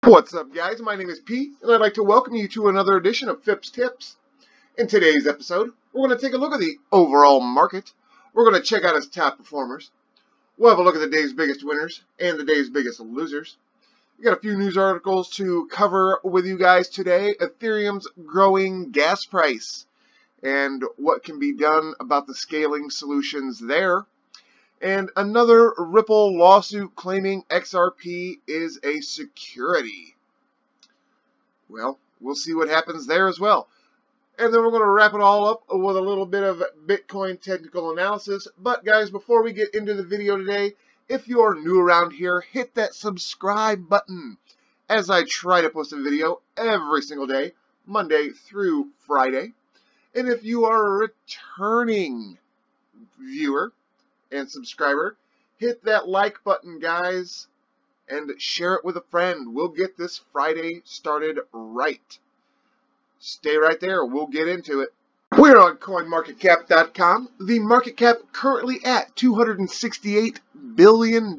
What's up, guys? My name is Pete, and I'd like to welcome you to another edition of Phipps Tips. In today's episode, we're going to take a look at the overall market. We're going to check out its top performers. We'll have a look at the day's biggest winners and the day's biggest losers. We got a few news articles to cover with you guys today. Ethereum's growing gas price and what can be done about the scaling solutions there. And another Ripple lawsuit claiming XRP is a security. Well, we'll see what happens there as well. And then we're going to wrap it all up with a little bit of Bitcoin technical analysis. But guys, before we get into the video today, if you are new around here, hit that subscribe button, as I try to post a video every single day, Monday through Friday. And if you are a returning viewer and subscriber, hit that like button, guys, and share it with a friend. We'll get this Friday started right. Stay right there. We'll get into it. We're on CoinMarketCap.com. The market cap currently at $268 billion,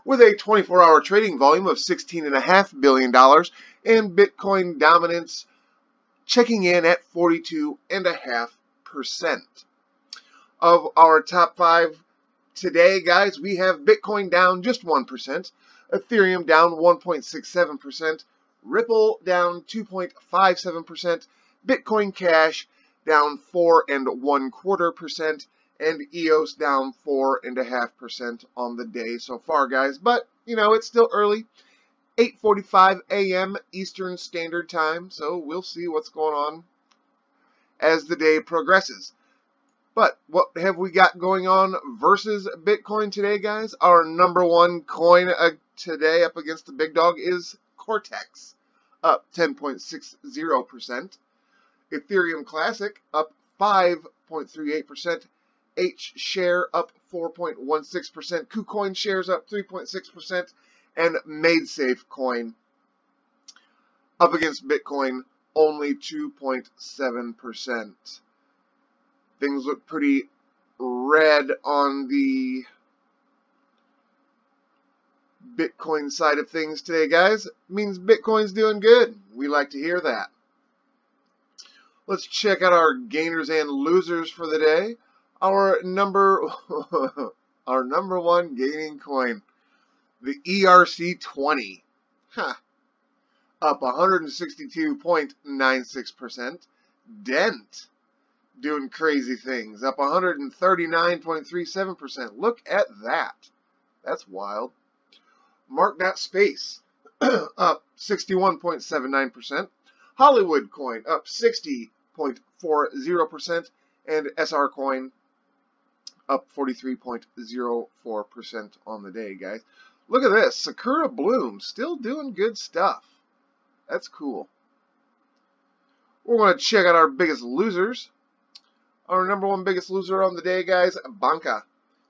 with a 24-hour trading volume of $16.5 billion, and Bitcoin dominance checking in at 42.5%. Of our top five today, guys, we have Bitcoin down just 1%, Ethereum down 1.67%, Ripple down 2.57%, Bitcoin Cash down 4.25%, and EOS down 4.5% on the day so far, guys. But, you know, it's still early, 8:45 a.m. Eastern Standard Time, so we'll see what's going on as the day progresses. But what have we got going on versus Bitcoin today, guys? Our number one coin today up against the big dog is Cortex, up 10.60%. Ethereum Classic up 5.38%. H-Share up 4.16%. KuCoin shares up 3.6%. And MadeSafe coin up against Bitcoin only 2.7%. Things look pretty red on the Bitcoin side of things today, guys. It means Bitcoin's doing good. We like to hear that. Let's check out our gainers and losers for the day. Our number one gaining coin, the ERC20, up 162.96%. Dent, doing crazy things, up 139.37%. Look at that. That's wild. Mark.space, up 61.79%. Hollywood coin, up 60.40%. And SR coin, up 43.04% on the day, guys. Look at this. Sakura Bloom, still doing good stuff. That's cool. We're going to check out our biggest losers. Our number one biggest loser on the day, guys, Banca,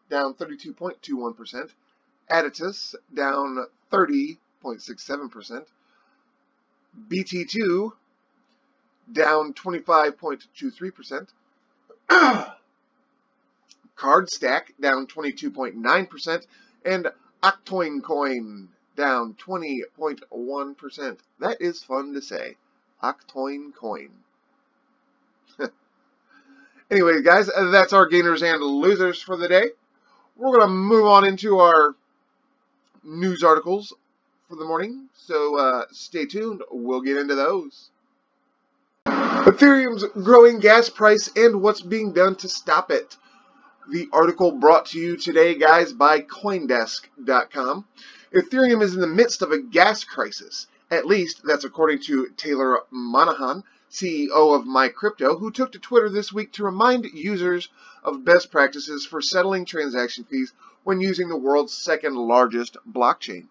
down 32.21%. Aditus, down 30.67%. BT2, down 25.23%. CardStack, down 22.9%. And Octoin Coin, down 20.1%. That is fun to say. Octoin Coin. Anyway, guys, that's our gainers and losers for the day. We're going to move on into our news articles for the morning, so stay tuned. We'll get into those. Ethereum's growing gas price and what's being done to stop it. The article brought to you today, guys, by Coindesk.com. Ethereum is in the midst of a gas crisis. At least, that's according to Taylor Monahan, CEO of MyCrypto, who took to Twitter this week to remind users of best practices for settling transaction fees when using the world's second largest blockchain.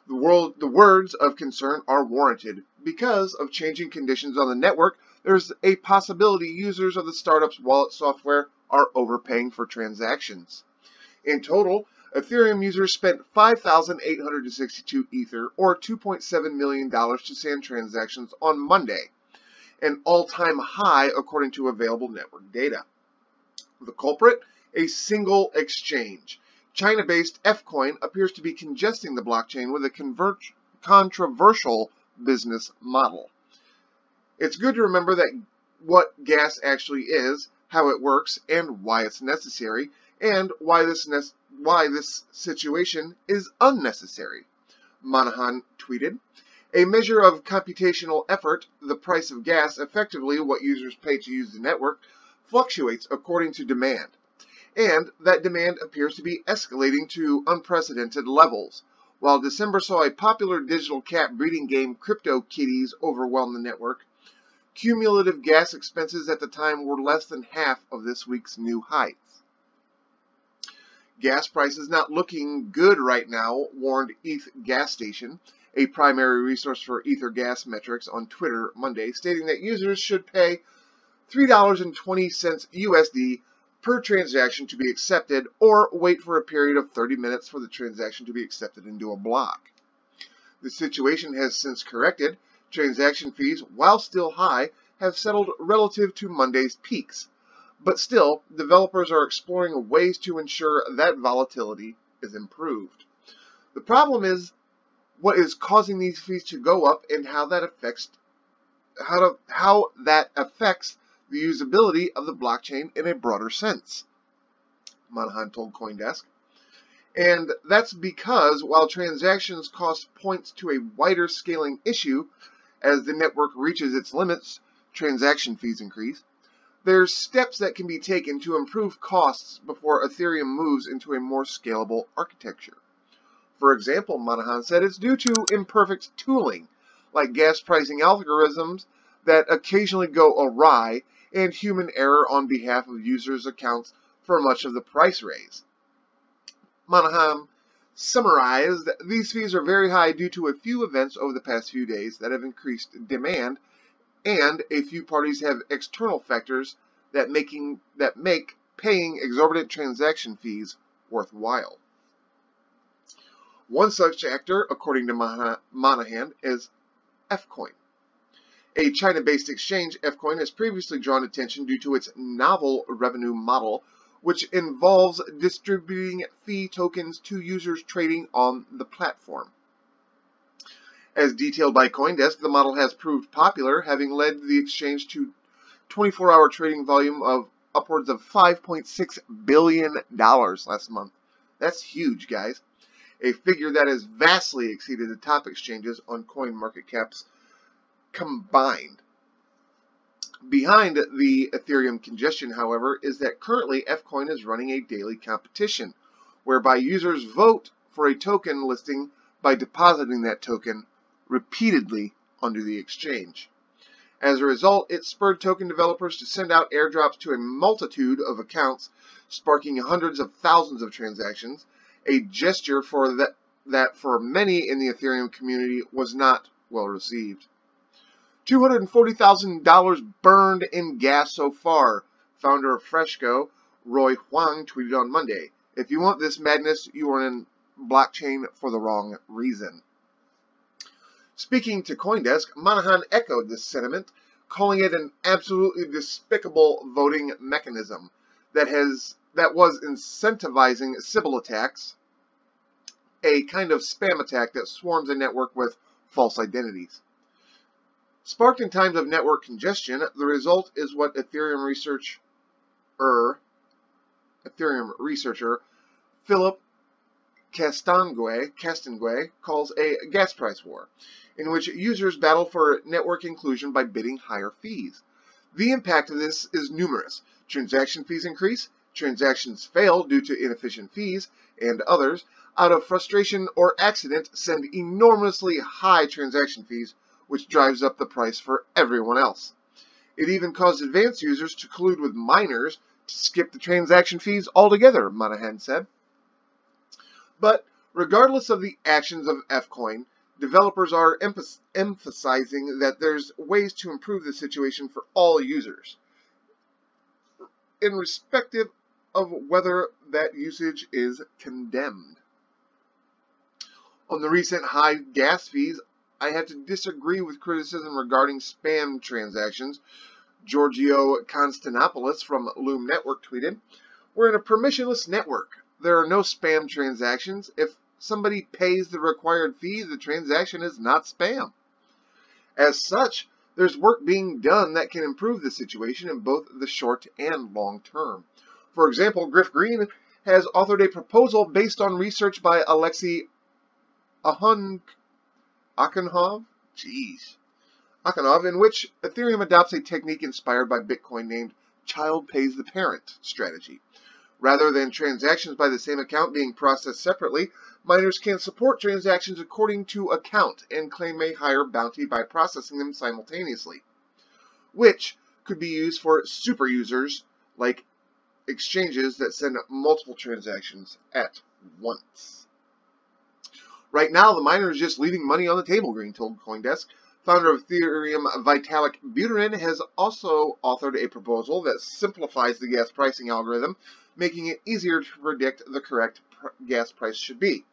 The words of concern are warranted. Because of changing conditions on the network, there's a possibility users of the startup's wallet software are overpaying for transactions. In total, Ethereum users spent 5,862 Ether, or $2.7 million, to send transactions on Monday, an all-time high according to available network data. The culprit? A single exchange. China-based Fcoin appears to be congesting the blockchain with a controversial business model. It's good to remember that what gas actually is, how it works, and why it's necessary, and why this situation is unnecessary. Monahan tweeted, "A measure of computational effort, the price of gas, effectively what users pay to use the network, fluctuates according to demand. And that demand appears to be escalating to unprecedented levels. While December saw a popular digital cat breeding game, CryptoKitties, overwhelm the network, cumulative gas expenses at the time were less than half of this week's new heights." Gas prices not looking good right now, warned ETH Gas Station, a primary resource for Ether gas metrics, on Twitter Monday, stating that users should pay $3.20 USD per transaction to be accepted, or wait for a period of 30 minutes for the transaction to be accepted into a block. The situation has since corrected. Transaction fees, while still high, have settled relative to Monday's peaks. But still, developers are exploring ways to ensure that volatility is improved. The problem is what is causing these fees to go up and how that affects the usability of the blockchain in a broader sense, Monahan told CoinDesk. And that's because while transactions cost points to a wider scaling issue, as the network reaches its limits, transaction fees increase. There's steps that can be taken to improve costs before Ethereum moves into a more scalable architecture. For example, Monahan said it's due to imperfect tooling, like gas pricing algorithms that occasionally go awry, and human error on behalf of users' accounts for much of the price raise. Monahan summarized that these fees are very high due to a few events over the past few days that have increased demand, and a few parties have external factors that make paying exorbitant transaction fees worthwhile. One such actor, according to Monahan, is Fcoin. A China-based exchange, Fcoin has previously drawn attention due to its novel revenue model, which involves distributing fee tokens to users trading on the platform. As detailed by CoinDesk, the model has proved popular, having led the exchange to 24-hour trading volume of upwards of $5.6 billion last month. That's huge, guys. A figure that has vastly exceeded the top exchanges on CoinMarketCap's combined. Behind the Ethereum congestion, however, is that currently Fcoin is running a daily competition, whereby users vote for a token listing by depositing that token repeatedly under the exchange. As a result, it spurred token developers to send out airdrops to a multitude of accounts, sparking hundreds of thousands of transactions, a gesture that for many in the Ethereum community was not well received. $240,000 burned in gas so far, founder of Freshco, Roy Huang, tweeted on Monday. If you want this madness, you are in blockchain for the wrong reason. Speaking to CoinDesk, Monahan echoed this sentiment, calling it an absolutely despicable voting mechanism that was incentivizing Sybil attacks, a kind of spam attack that swarms a network with false identities. Sparked in times of network congestion, the result is what Ethereum researcher Philip Castangue calls a gas price war, in which users battle for network inclusion by bidding higher fees. The impact of this is numerous. Transaction fees increase, transactions fail due to inefficient fees, and others, out of frustration or accident, send enormously high transaction fees, which drives up the price for everyone else. It even caused advanced users to collude with miners to skip the transaction fees altogether, Monahan said. But regardless of the actions of Fcoin, developers are emphasizing that there's ways to improve the situation for all users, irrespective of whether that usage is condemned. On the recent high gas fees, I have to disagree with criticism regarding spam transactions. Giorgio Constantinopoulos from Loom Network tweeted, "We're in a permissionless network. There are no spam transactions. If somebody pays the required fee, the transaction is not spam. As such, there's work being done that can improve the situation in both the short and long term. For example, Griff Green has authored a proposal based on research by Alexei Akhanov, in which Ethereum adopts a technique inspired by Bitcoin named child pays the parent strategy. Rather than transactions by the same account being processed separately, miners can support transactions according to account and claim a higher bounty by processing them simultaneously, which could be used for super users like exchanges that send multiple transactions at once. Right now, the miner is just leaving money on the table, Green told CoinDesk. Founder of Ethereum, Vitalik Buterin, has also authored a proposal that simplifies the gas pricing algorithm, making it easier to predict the correct gas price should be.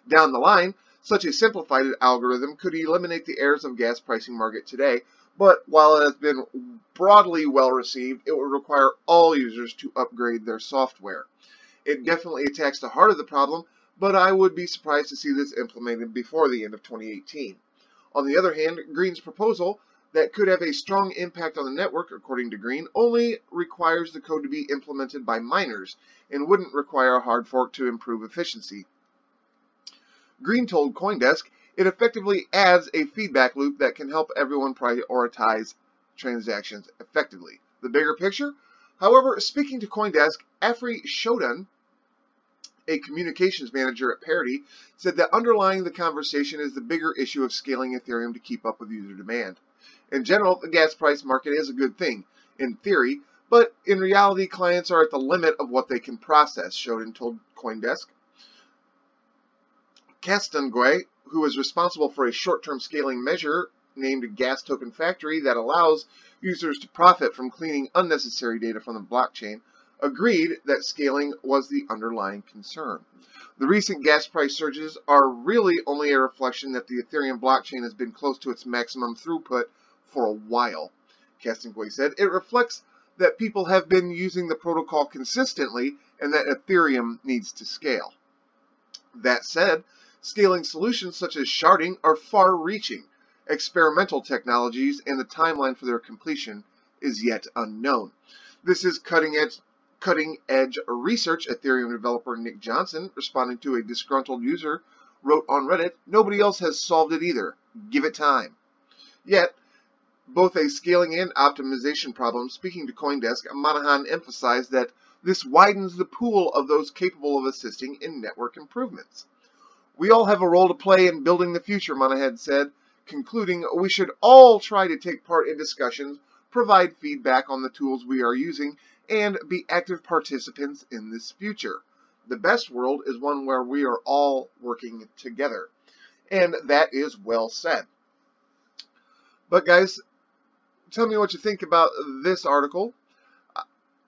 Down the line, such a simplified algorithm could eliminate the errors of gas pricing market today, but while it has been broadly well received, it would require all users to upgrade their software. It definitely attacks the heart of the problem, but I would be surprised to see this implemented before the end of 2018. On the other hand, Green's proposal that could have a strong impact on the network, according to Green, only requires the code to be implemented by miners and wouldn't require a hard fork to improve efficiency. Green told CoinDesk it effectively adds a feedback loop that can help everyone prioritize transactions effectively. The bigger picture? However, speaking to CoinDesk, Afri Shodan, a communications manager at Parity, said that underlying the conversation is the bigger issue of scaling Ethereum to keep up with user demand. In general, the gas price market is a good thing, in theory, but in reality, clients are at the limit of what they can process, Shodan told CoinDesk. Castanguay, who is responsible for a short-term scaling measure named Gas Token Factory that allows users to profit from cleaning unnecessary data from the blockchain, agreed that scaling was the underlying concern. The recent gas price surges are really only a reflection that the Ethereum blockchain has been close to its maximum throughput for a while, Castanguay said. It reflects that people have been using the protocol consistently and that Ethereum needs to scale. That said, scaling solutions such as sharding are far-reaching. Experimental technologies and the timeline for their completion is yet unknown. This is cutting-edge research, Ethereum developer Nick Johnson, responding to a disgruntled user, wrote on Reddit, "Nobody else has solved it either. Give it time." Yet, both a scaling and optimization problem, speaking to CoinDesk, Monahan emphasized that this widens the pool of those capable of assisting in network improvements. "We all have a role to play in building the future," Monahan said, concluding, "We should all try to take part in discussions, provide feedback on the tools we are using, and be active participants in this future. The best world is one where we are all working together." And that is well said. But guys, tell me what you think about this article.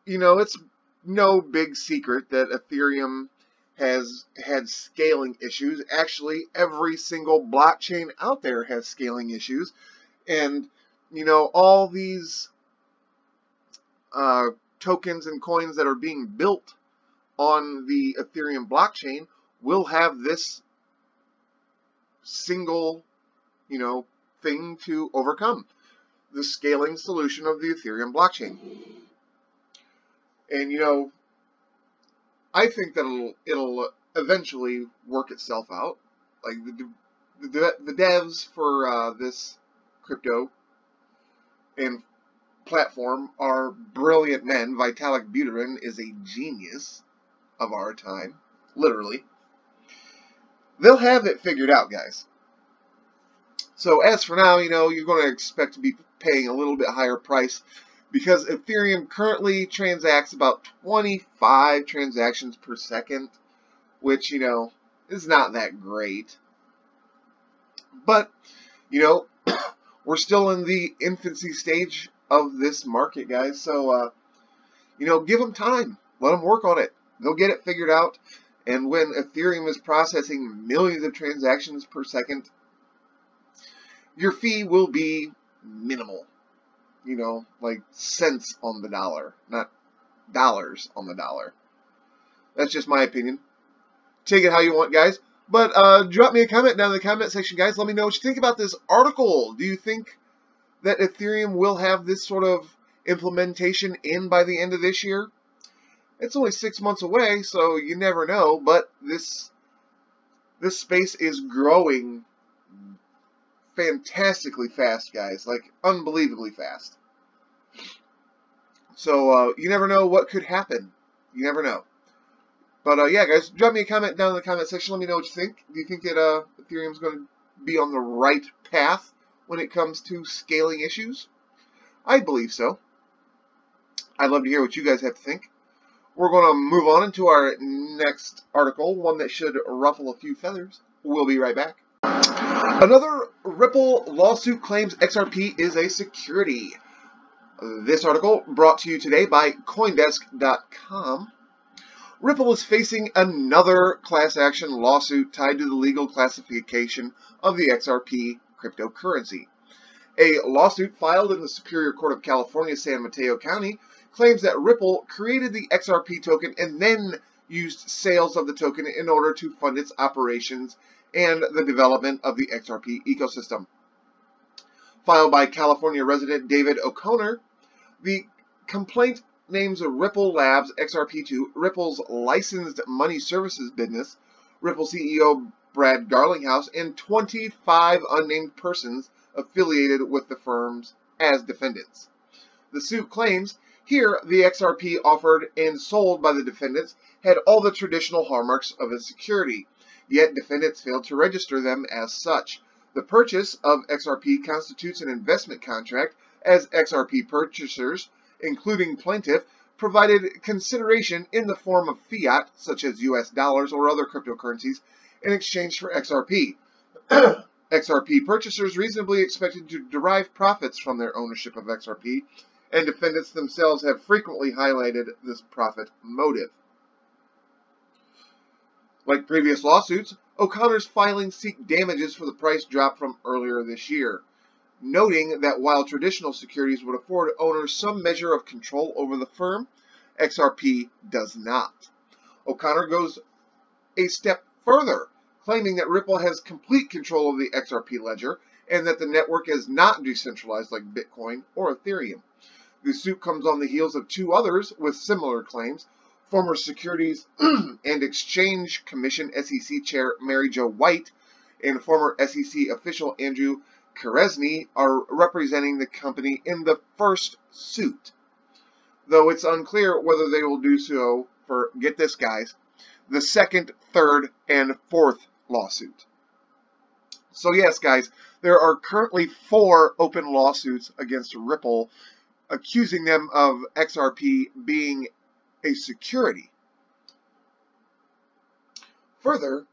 You know, it's no big secret that Ethereum has had scaling issues. Actually, every single blockchain out there has scaling issues. And, you know, all these tokens and coins that are being built on the Ethereum blockchain will have this single, you know, thing to overcome. The scaling solution of the Ethereum blockchain. And, you know, I think that it'll eventually work itself out. Like the devs for this crypto and platform are brilliant men. Vitalik Buterin is a genius of our time, literally. They'll have it figured out, guys. So as for now, you know, you're going to expect to be paying a little bit higher price because Ethereum currently transacts about 25 transactions per second, which, you know, is not that great. But, you know, we're still in the infancy stage of this market, guys. So, you know, give them time. Let them work on it. They'll get it figured out. And when Ethereum is processing millions of transactions per second, your fee will be minimal. You know, like cents on the dollar, not dollars on the dollar. That's just my opinion. Take it how you want, guys. But drop me a comment down in the comment section, guys. Let me know what you think about this article. Do you think that Ethereum will have this sort of implementation in by the end of this year? It's only 6 months away, so you never know, but this space is growing fantastically fast, guys. Like, unbelievably fast. So, you never know what could happen. You never know. But, yeah, guys, drop me a comment down in the comment section. Let me know what you think. Do you think that Ethereum's going to be on the right path when it comes to scaling issues? I believe so. I'd love to hear what you guys have to think. We're going to move on into our next article, one that should ruffle a few feathers. We'll be right back. Another Ripple lawsuit claims XRP is a security. This article brought to you today by Coindesk.com. Ripple is facing another class action lawsuit tied to the legal classification of the XRP cryptocurrency. A lawsuit filed in the Superior Court of California, San Mateo County, claims that Ripple created the XRP token and then used sales of the token in order to fund its operations and the development of the XRP ecosystem. Filed by California resident David O'Connor, the complaint names Ripple Labs XRP2, Ripple's licensed money services business, Ripple CEO Brad Garlinghouse, and 25 unnamed persons affiliated with the firms as defendants. The suit claims here the XRP offered and sold by the defendants had all the traditional hallmarks of a security, yet defendants failed to register them as such. The purchase of XRP constitutes an investment contract as XRP purchasers, including plaintiff, provided consideration in the form of fiat, such as US dollars or other cryptocurrencies, in exchange for XRP. XRP purchasers reasonably expected to derive profits from their ownership of XRP, and defendants themselves have frequently highlighted this profit motive. Like previous lawsuits, O'Connor's filings seek damages for the price drop from earlier this year, noting that while traditional securities would afford owners some measure of control over the firm, XRP does not. O'Connor goes a step further, claiming that Ripple has complete control of the XRP ledger and that the network is not decentralized like Bitcoin or Ethereum. The suit comes on the heels of two others with similar claims. Former Securities and Exchange Commission SEC Chair Mary Jo White and former SEC official Andrew Keresny are representing the company in the first suit, though it's unclear whether they will do so for, get this guys, the second, third, and fourth lawsuit. So yes, guys, there are currently 4 open lawsuits against Ripple, accusing them of XRP being a security. Further,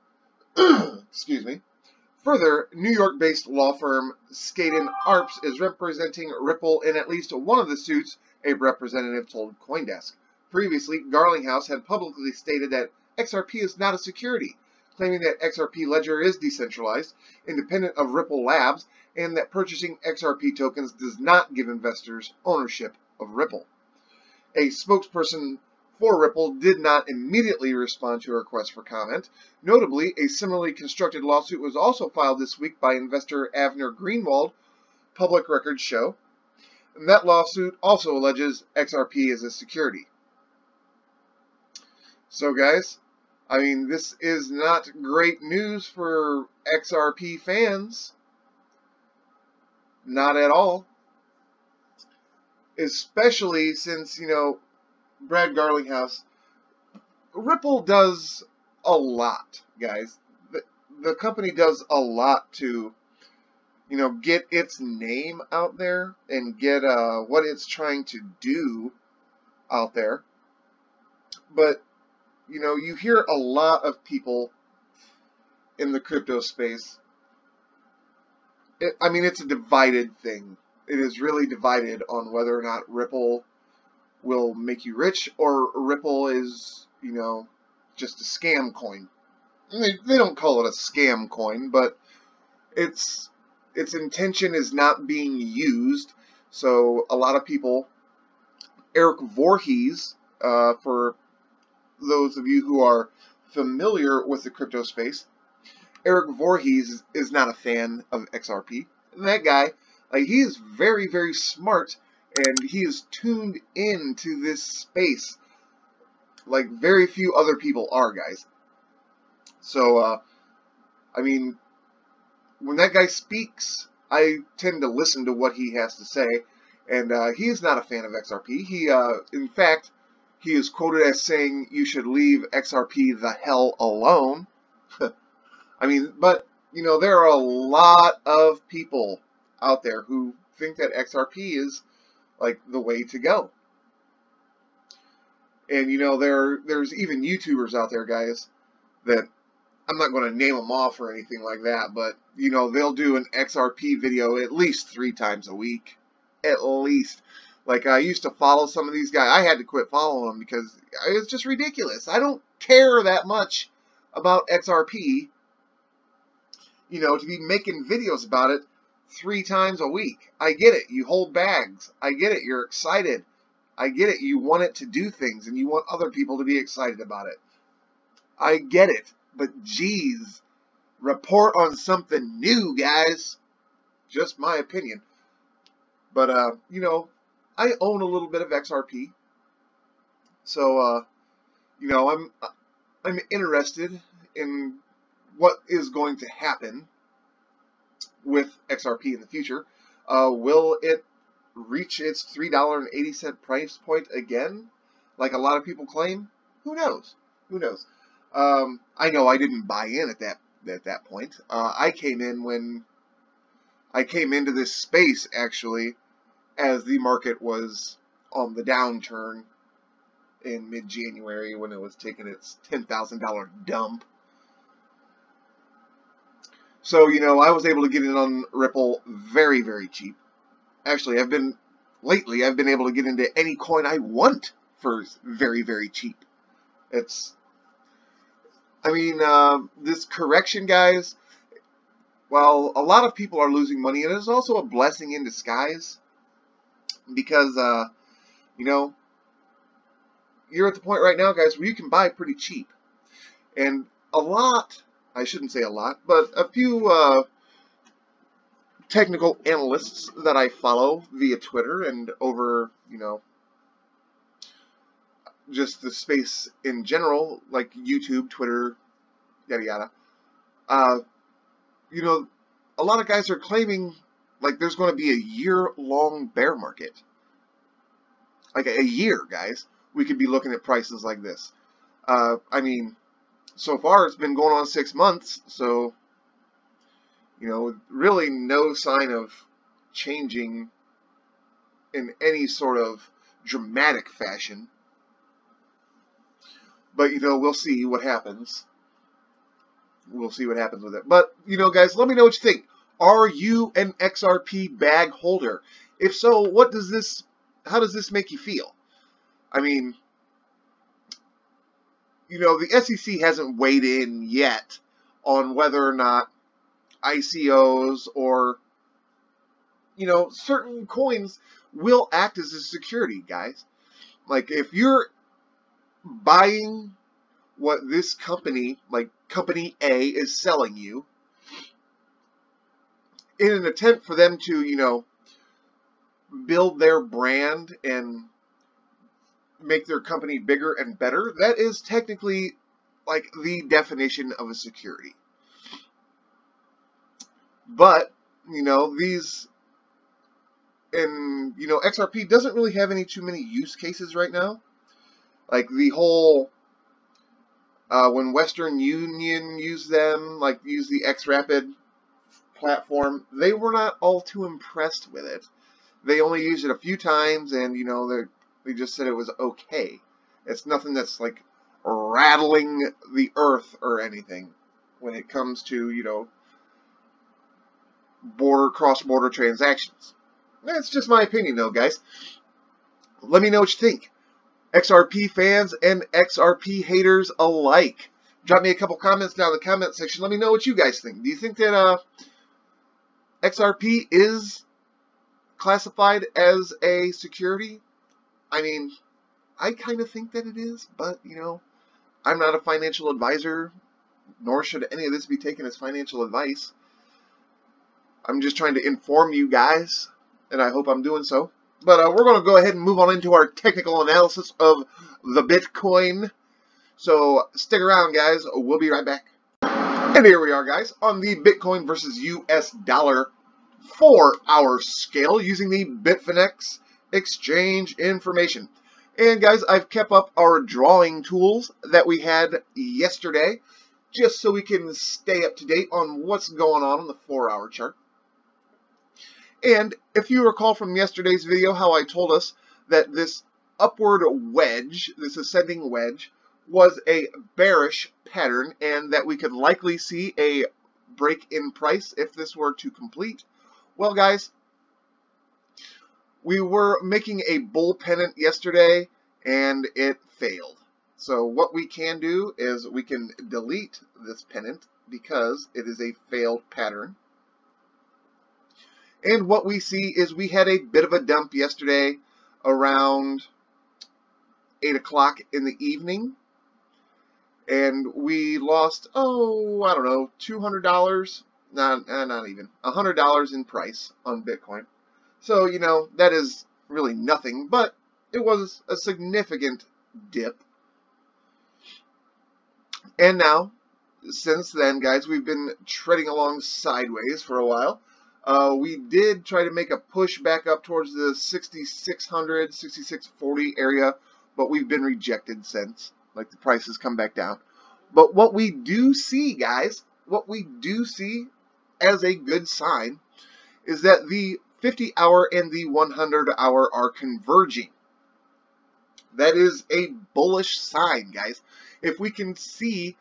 Further, New York-based law firm Skadden Arps is representing Ripple in at least one of the suits, a representative told Coindesk. Previously, Garlinghouse had publicly stated that XRP is not a security, claiming that XRP ledger is decentralized, independent of Ripple Labs, and that purchasing XRP tokens does not give investors ownership of Ripple. A spokesperson for Ripple did not immediately respond to a request for comment. Notably, a similarly constructed lawsuit was also filed this week by investor Avner Greenwald, public records show. And that lawsuit also alleges XRP is a security. So guys, I mean, this is not great news for XRP fans. Not at all. Especially since, Brad Garlinghouse, Ripple does a lot, guys. The company does a lot to, get its name out there and get what it's trying to do out there. But, you hear a lot of people in the crypto space. It's a divided thing. It is really divided on whether or not Ripple will make you rich, or Ripple is, just a scam coin. They don't call it a scam coin, but its intention is not being used. So a lot of people, Eric Voorhees, for those of you who are familiar with the crypto space, Eric Voorhees is not a fan of XRP. And that guy, like, he is very, very smart, and he is tuned into this space like very few other people are, guys. So, I mean, when that guy speaks, I tend to listen to what he has to say, and he is not a fan of XRP. He, in fact, he is quoted as saying, "You should leave XRP the hell alone." I mean, but, you know, there are a lot of people out there who think that XRP is, like, the way to go. And, you know, there's even YouTubers out there, guys, that, I'm not going to name them off or anything like that, but, you know, they'll do an XRP video at least 3 times a week. At least. Like, I used to follow some of these guys. I had to quit following them because it's just ridiculous. I don't care that much about XRP, you know, to be making videos about it 3 times a week. I get it. You hold bags. I get it. You're excited. I get it. You want it to do things, and you want other people to be excited about it. I get it. But, geez, report on something new, guys. Just my opinion. But, you know, I own a little bit of XRP. So, you know, I'm interested in what is going to happen with XRP in the future. Will it reach its $3.80 price point again, like a lot of people claim? Who knows? Who knows? I know I didn't buy in at that point. I came in when I came into this space, actually, as the market was on the downturn in mid-January when it was taking its $10,000 dump. So, you know, I was able to get in on Ripple very, very cheap. Actually, lately I've been able to get into any coin I want for very, very cheap. I mean, this correction, guys, while a lot of people are losing money, it is also a blessing in disguise because, you know, you're at the point right now, guys, where you can buy pretty cheap. And a lot, I shouldn't say a lot, but a few technical analysts that I follow via Twitter and over, you know, just the space in general, like YouTube, Twitter, yada yada. You know, a lot of guys are claiming like there's going to be a year-long bear market. Like a year, guys. We could be looking at prices like this. I mean, so far it's been going on 6 months, so, you know, really no sign of changing in any sort of dramatic fashion. But, you know, we'll see what happens. We'll see what happens with it. But, you know, guys, let me know what you think. Are you an XRP bag holder? If so, how does this make you feel? I mean, you know, the SEC hasn't weighed in yet on whether or not ICOs or, you know, certain coins will act as a security, guys. Like, if you're buying what this company, like Company A, is selling you, in an attempt for them to, you know, build their brand and make their company bigger and better, that is technically like the definition of a security. But, you know, XRP doesn't really have too many use cases right now. Like the whole, when Western Union used the XRapid platform, they were not all too impressed with it. They only used it a few times, and, you know, they just said it was okay. It's nothing that's, like, rattling the earth or anything when it comes to, you know, cross-border transactions. That's just my opinion, though, guys. Let me know what you think. XRP fans and XRP haters alike. Drop me a couple comments down in the comment section. Let me know what you guys think. Do you think that XRP is classified as a security? I mean, I kind of think that it is, but, you know, I'm not a financial advisor. nor should any of this be taken as financial advice. I'm just trying to inform you guys, and I hope I'm doing so. But we're going to go ahead and move on into our technical analysis of the Bitcoin. So stick around, guys. We'll be right back. And here we are, guys, on the Bitcoin versus US dollar 4-hour scale using the Bitfinex exchange information. And guys, I've kept up our drawing tools that we had yesterday just so we can stay up to date on what's going on the 4-hour chart. And if you recall from yesterday's video how I told us that this upward wedge, this ascending wedge, was a bearish pattern and that we could likely see a break in price if this were to complete. Well, guys, we were making a bull pennant yesterday and it failed. So what we can do is we can delete this pennant because it is a failed pattern. And what we see is we had a bit of a dump yesterday around 8 o'clock in the evening. And we lost, oh, I don't know, $200, not even, $100 in price on Bitcoin. So, you know, that is really nothing, but it was a significant dip. And now, since then, guys, we've been treading along sideways for a while. We did try to make a push back up towards the 6,600, 6,640 area, but we've been rejected since. Like, the price has come back down. But what we do see, guys, what we do see as a good sign is that the 50-hour and the 100-hour are converging. That is a bullish sign, guys. If we can see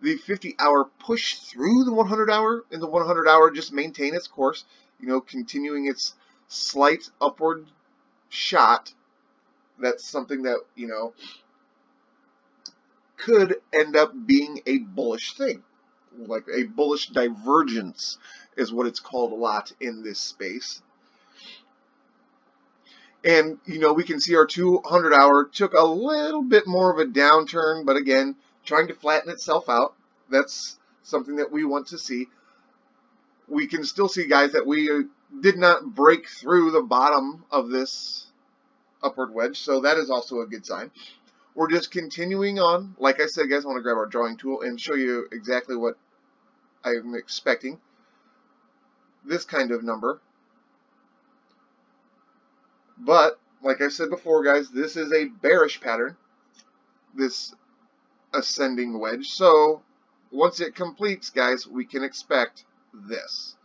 the 50-hour push through the 100-hour and the 100-hour just maintain its course, you know, continuing its slight upward shot, that's something that, you know, could end up being a bullish thing. Like a bullish divergence is what it's called a lot in this space. And, you know, we can see our 200-hour took a little bit more of a downturn, but again, trying to flatten itself out. That's something that we want to see. We can still see, guys, that we did not break through the bottom of this upward wedge, so that is also a good sign. We're just continuing on. Like I said, guys, I want to grab our drawing tool and show you exactly what I'm expecting. This kind of number. But, like I said before, guys, this is a bearish pattern, this ascending wedge. So, once it completes, guys, we can expect this.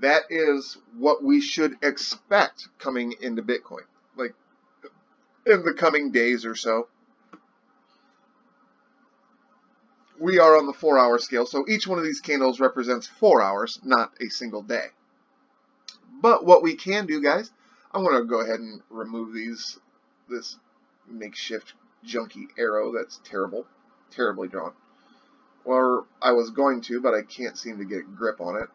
That is what we should expect coming into Bitcoin, like in the coming days or so. We are on the 4-hour scale, so each one of these candles represents 4 hours, not a single day. But what we can do, guys, I'm going to go ahead and remove this makeshift junky arrow that's terribly drawn. Or I was going to, but I can't seem to get a grip on it.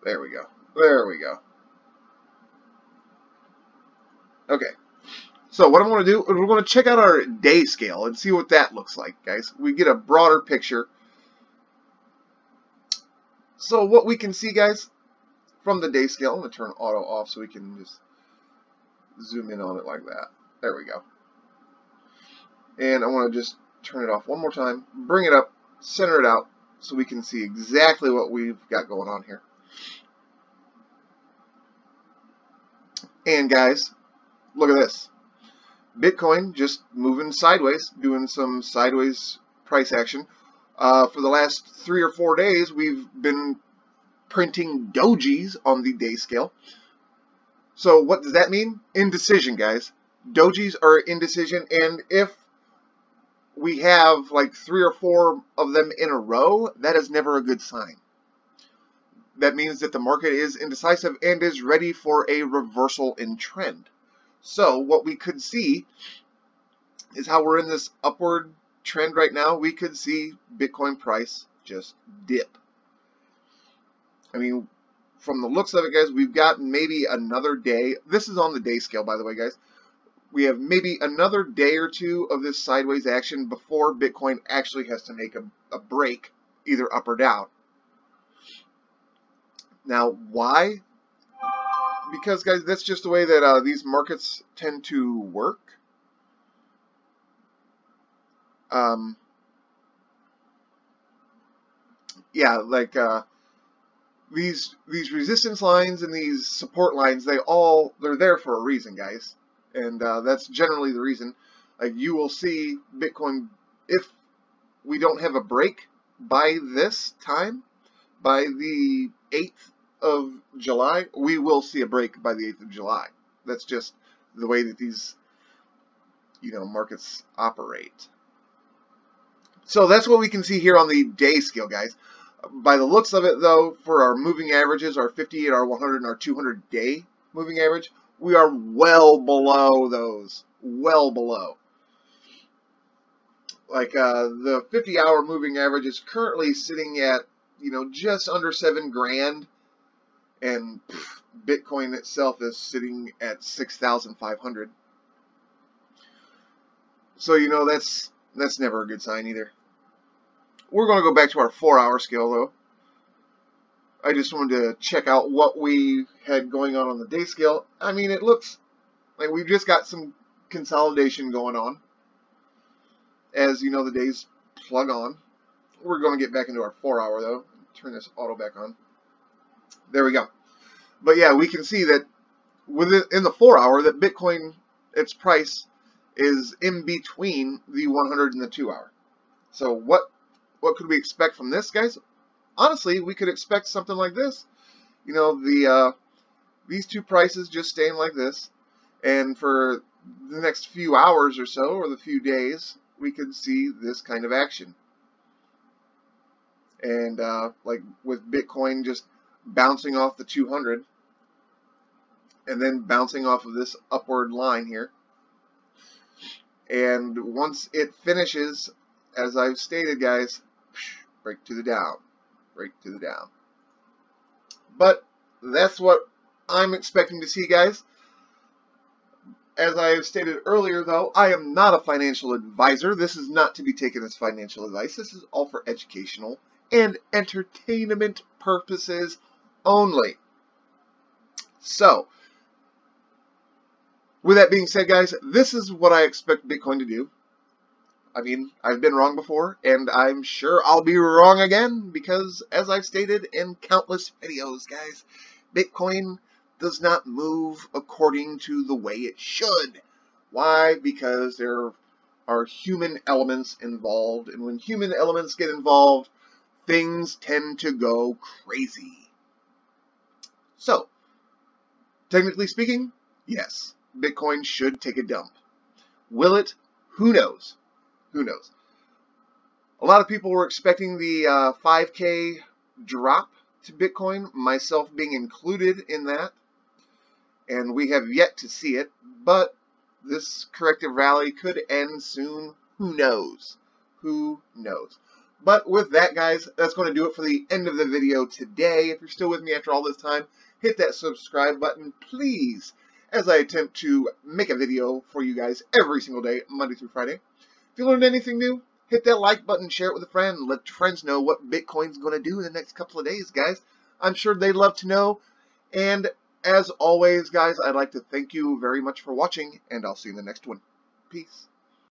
There we go. There we go. Okay. So what I'm going to do is we're going to check out our day scale and see what that looks like, guys. We get a broader picture. So what we can see, guys, from the day scale, I'm going to turn auto off so we can just zoom in on it like that. There we go. And I want to just turn it off one more time, bring it up, center it out, so we can see exactly what we've got going on here. And guys, look at this. Bitcoin just moving sideways, doing some sideways price action. For the last 3 or 4 days, we've been printing dojis on the day scale. So what does that mean? Indecision, guys. Dojis are indecision, and if we have like 3 or 4 of them in a row, that is never a good sign. That means that the market is indecisive and is ready for a reversal in trend. So what we could see is how we're in this upward trend right now. We could see Bitcoin price just dip. I mean, from the looks of it, guys, we've got maybe another day. This is on the day scale, by the way, guys. we have maybe another day or two of this sideways action before Bitcoin actually has to make a break, either up or down. Now, why? Because, guys, that's just the way that these markets tend to work. Yeah, like these resistance lines and these support lines, they're there for a reason, guys, and that's generally the reason. Like, you will see Bitcoin, if we don't have a break by this time, by the 8th of July, we will see a break by the 8th of July. That's just the way that these, markets operate. So that's what we can see here on the day scale, guys. By the looks of it, though, for our moving averages, our 50, our 100, and our 200-day moving average, we are well below those. Well below. Like, the 50-hour moving average is currently sitting at, just under 7 grand. And Bitcoin itself is sitting at 6,500. So, that's never a good sign either. We're going to go back to our 4-hour scale, though. I just wanted to check out what we had going on the day scale. I mean, it looks like we've just got some consolidation going on. As the days plug on. We're going to get back into our 4-hour, though. Turn this auto back on. There we go. But yeah, we can see that in the 4-hour that Bitcoin, its price, is in between the 100 and the 2-hour. So what could we expect from this, guys? Honestly, we could expect something like this. These two prices just staying like this, and for the next few hours or so, or the few days, we could see this kind of action. And like with Bitcoin just bouncing off the 200, and then bouncing off of this upward line here. And once it finishes, as I've stated, guys, break to the down, break to the down. But that's what I'm expecting to see, guys. As I have stated earlier, though, I am not a financial advisor. This is not to be taken as financial advice. This is all for educational and entertainment purposes only. So, with that being said, guys, this is what I expect Bitcoin to do. I mean, I've been wrong before, and I'm sure I'll be wrong again, because, as I've stated in countless videos, guys, Bitcoin does not move according to the way it should. Why? Because there are human elements involved, and when human elements get involved, things tend to go crazy. So, technically speaking, yes, Bitcoin should take a dump. Will it? Who knows? Who knows? A lot of people were expecting the 5K drop to Bitcoin, myself being included in that, and we have yet to see it, but this corrective rally could end soon. Who knows? Who knows? But with that, guys, that's going to do it for the end of the video today. If you're still with me after all this time, hit that subscribe button, please, as I attempt to make a video for you guys every single day, Monday through Friday. If you learned anything new, hit that like button, share it with a friend, let your friends know what Bitcoin's going to do in the next couple of days, guys. I'm sure they'd love to know. And as always, guys, I'd like to thank you very much for watching, and I'll see you in the next one. Peace.